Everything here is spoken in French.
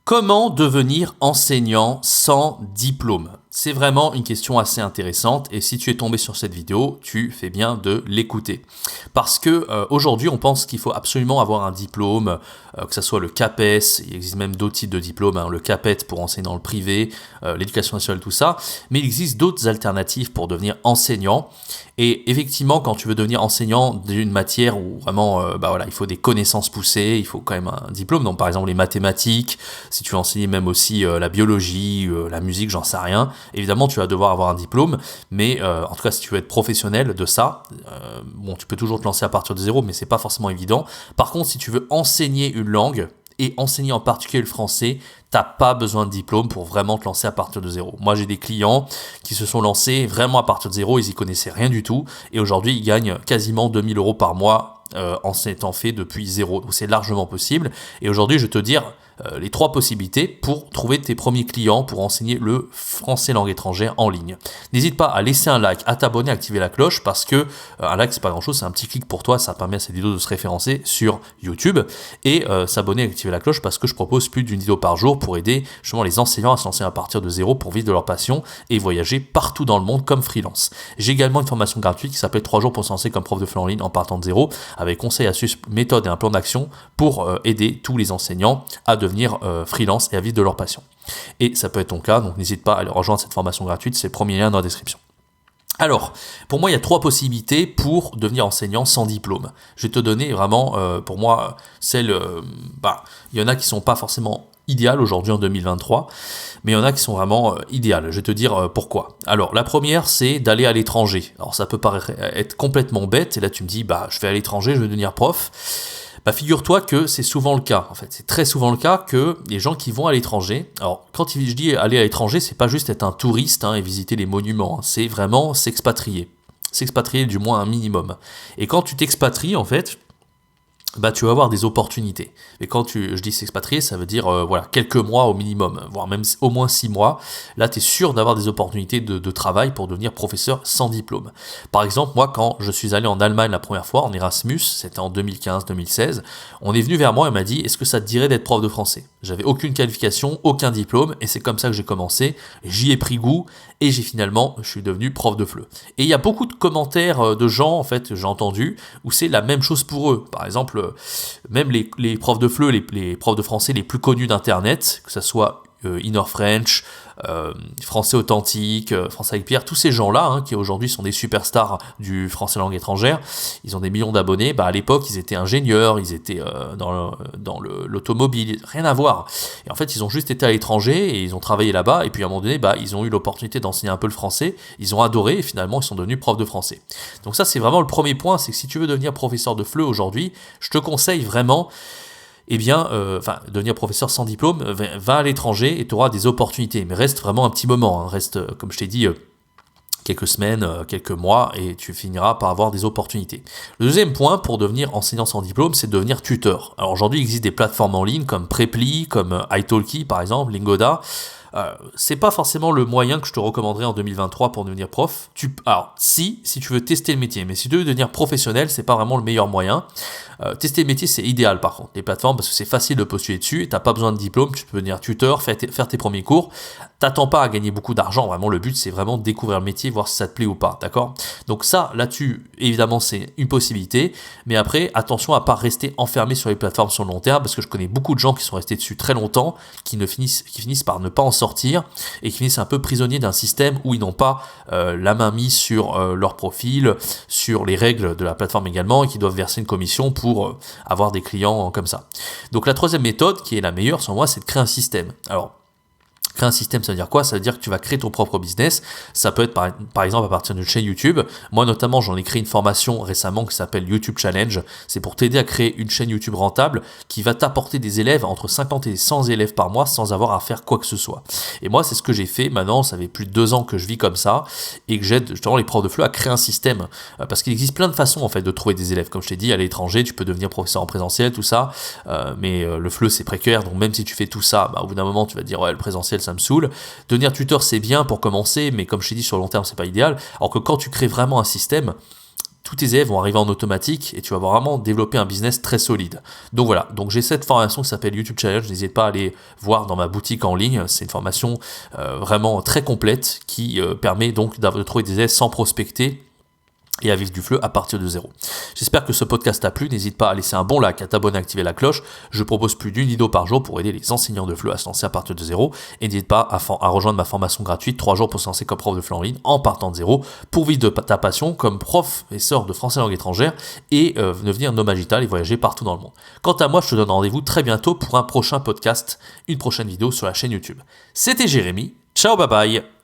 Comment devenir enseignant sans diplôme? C'est vraiment une question assez intéressante et si tu es tombé sur cette vidéo, tu fais bien de l'écouter. Parce que aujourd'hui, on pense qu'il faut absolument avoir un diplôme, que ce soit le CAPES, il existe même d'autres types de diplômes, le CAPET pour enseigner dans le privé, l'éducation nationale, tout ça, mais il existe d'autres alternatives pour devenir enseignant. Et effectivement, quand tu veux devenir enseignant d'une matière où vraiment, il faut des connaissances poussées, il faut quand même un diplôme. Donc par exemple les mathématiques, si tu veux enseigner même aussi la biologie, la musique, j'en sais rien. Évidemment, tu vas devoir avoir un diplôme, mais en tout cas, si tu veux être professionnel de ça, tu peux toujours te lancer à partir de zéro, mais c'est pas forcément évident. Par contre, si tu veux enseigner une langue, et enseigner en particulier le français, t'as pas besoin de diplôme pour vraiment te lancer à partir de zéro. Moi, j'ai des clients qui se sont lancés vraiment à partir de zéro, ils y connaissaient rien du tout, et aujourd'hui, ils gagnent quasiment 2000 € par mois en s'étant fait depuis zéro. Donc, c'est largement possible. Et aujourd'hui, je vais te dire les 3 possibilités pour trouver tes premiers clients pour enseigner le français langue étrangère en ligne. N'hésite pas à laisser un like, à t'abonner, à activer la cloche parce que un like c'est pas grand chose, c'est un petit clic pour toi, ça permet à cette vidéo de se référencer sur YouTube et s'abonner, activer la cloche parce que je propose plus d'une vidéo par jour pour aider justement les enseignants à se lancer à partir de zéro pour vivre de leur passion et voyager partout dans le monde comme freelance. J'ai également une formation gratuite qui s'appelle 3 jours pour se lancer comme prof de FLE en ligne en partant de zéro avec conseils, astuces, méthodes et un plan d'action pour aider tous les enseignants à devenir freelance et à vivre de leur passion. Et ça peut être ton cas, donc n'hésite pas à aller rejoindre cette formation gratuite, c'est le premier lien dans la description. Alors, pour moi, il y a 3 possibilités pour devenir enseignant sans diplôme. Je vais te donner vraiment, pour moi, il y en a qui sont pas forcément idéales aujourd'hui en 2023, mais il y en a qui sont vraiment idéales. Je vais te dire pourquoi. Alors, la première, c'est d'aller à l'étranger. Alors, ça peut paraître être complètement bête, et là, tu me dis, je vais à l'étranger, je vais devenir prof. Figure-toi que c'est souvent le cas, en fait. C'est très souvent le cas que les gens qui vont à l'étranger, alors quand je dis aller à l'étranger, c'est pas juste être un touriste et visiter les monuments, c'est vraiment s'expatrier. S'expatrier du moins un minimum. Et quand tu t'expatries, en fait, tu vas avoir des opportunités. Et quand je dis s'expatrier, ça veut dire quelques mois au minimum, voire même au moins 6 mois. Là, tu es sûr d'avoir des opportunités de travail pour devenir professeur sans diplôme. Par exemple, moi, quand je suis allé en Allemagne la première fois, en Erasmus, c'était en 2015-2016, on est venu vers moi et m'a dit « Est-ce que ça te dirait d'être prof de français ?» J'avais aucune qualification, aucun diplôme, et c'est comme ça que j'ai commencé. J'y ai pris goût, et je suis devenu prof de FLE. Et il y a beaucoup de commentaires de gens, en fait, j'ai entendu, où c'est la même chose pour eux. Par exemple, même les profs de FLE, les profs de français les plus connus d'Internet, que ce soit Inner French, Français Authentique, Français avec Pierre, tous ces gens-là qui aujourd'hui sont des superstars du français langue étrangère, ils ont des millions d'abonnés, à l'époque ils étaient ingénieurs, ils étaient dans l'automobile, rien à voir. Et en fait ils ont juste été à l'étranger et ils ont travaillé là-bas et puis à un moment donné ils ont eu l'opportunité d'enseigner un peu le français, ils ont adoré et finalement ils sont devenus profs de français. Donc ça c'est vraiment le premier point, c'est que si tu veux devenir professeur de FLE aujourd'hui, je te conseille vraiment devenir professeur sans diplôme, va à l'étranger et tu auras des opportunités. Mais reste vraiment un petit moment, reste, comme je t'ai dit, quelques semaines, quelques mois, et tu finiras par avoir des opportunités. Le deuxième point pour devenir enseignant sans diplôme, c'est de devenir tuteur. Alors aujourd'hui, il existe des plateformes en ligne comme Preply, comme italki par exemple, Lingoda. C'est pas forcément le moyen que je te recommanderais en 2023 pour devenir prof. Alors, si tu veux tester le métier, mais si tu veux devenir professionnel, c'est pas vraiment le meilleur moyen. Tester le métier, c'est idéal par contre, les plateformes, parce que c'est facile de postuler dessus, et t'as pas besoin de diplôme, tu peux devenir tuteur, faire tes premiers cours. T'attends pas à gagner beaucoup d'argent, vraiment le but c'est vraiment de découvrir le métier, voir si ça te plaît ou pas, d'accord? Donc ça, là-dessus, évidemment c'est une possibilité, mais après, attention à pas rester enfermé sur les plateformes sur le long terme, parce que je connais beaucoup de gens qui sont restés dessus très longtemps, qui finissent par ne pas en sortir, et qui finissent un peu prisonniers d'un système où ils n'ont pas la main mise sur leur profil, sur les règles de la plateforme également, et qui doivent verser une commission pour avoir des clients comme ça. Donc la troisième méthode, qui est la meilleure selon moi, c'est de créer un système. Alors, créer un système, ça veut dire quoi? Ça veut dire que tu vas créer ton propre business. Ça peut être par exemple à partir d'une chaîne YouTube. Moi notamment, j'en ai créé une formation récemment qui s'appelle YouTube Challenge. C'est pour t'aider à créer une chaîne YouTube rentable qui va t'apporter des élèves, entre 50 et 100 élèves par mois sans avoir à faire quoi que ce soit. Et moi, c'est ce que j'ai fait. Maintenant, ça fait plus de 2 ans que je vis comme ça et que j'aide justement les profs de FLE à créer un système. Parce qu'il existe plein de façons en fait de trouver des élèves. Comme je t'ai dit, à l'étranger, tu peux devenir professeur en présentiel, tout ça. Mais le FLE, c'est précaire. Donc même si tu fais tout ça, au bout d'un moment, tu vas te dire ouais, le présentiel, ça me saoule. Devenir tuteur, c'est bien pour commencer, mais comme je t'ai dit, sur le long terme, c'est pas idéal. Alors que quand tu crées vraiment un système, tous tes élèves vont arriver en automatique et tu vas vraiment développer un business très solide. Donc voilà, donc j'ai cette formation qui s'appelle YouTube Challenge, n'hésite pas à aller voir dans ma boutique en ligne, c'est une formation vraiment très complète qui permet donc de trouver des élèves sans prospecter et à vivre du fleu à partir de zéro. J'espère que ce podcast t'a plu, n'hésite pas à laisser un bon like, à t'abonner, à activer la cloche. Je propose plus d'une vidéo par jour pour aider les enseignants de FLE à se lancer à partir de zéro. Et n'hésite pas à rejoindre ma formation gratuite 3 jours pour se lancer comme prof de FLE en ligne en partant de zéro pour vivre de ta passion comme professeur de français langue étrangère et devenir nomade digital et voyager partout dans le monde. Quant à moi, je te donne rendez-vous très bientôt pour un prochain podcast, une prochaine vidéo sur la chaîne YouTube. C'était Jérémy, ciao bye bye.